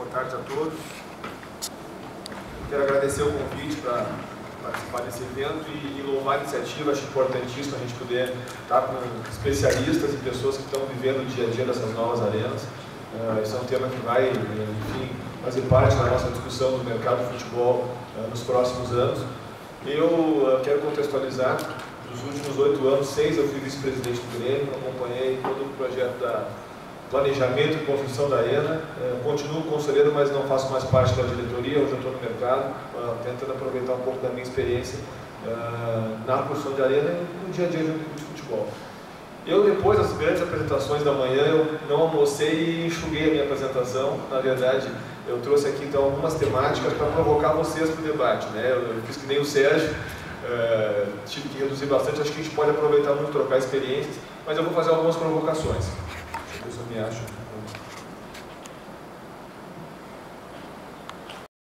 Boa tarde a todos. Quero agradecer o convite para participar desse evento e louvar a iniciativa. Acho importantíssimo a gente poder estar com especialistas e pessoas que estão vivendo o dia a dia dessas novas arenas. Esse é um tema que vai, enfim, fazer parte da nossa discussão do mercado de futebol nos próximos anos. Eu quero contextualizar. Nos últimos 8 anos, 6 eu fui vice-presidente do Grêmio, acompanhei todo o projeto da planejamento e construção da arena. Continuo conselheiro, mas não faço mais parte da diretoria. Hoje eu estou no mercado, tentando aproveitar um pouco da minha experiência na construção de arena e no dia a dia de um clube de futebol. Depois das grandes apresentações da manhã, eu não almocei e enxuguei a minha apresentação. Na verdade, eu trouxe aqui então algumas temáticas para provocar vocês para o debate, né? Eu fiz que nem o Sérgio, tive que reduzir bastante. Acho que a gente pode aproveitar muito, trocar experiências, mas eu vou fazer algumas provocações. Deixa eu ver se eu me acho.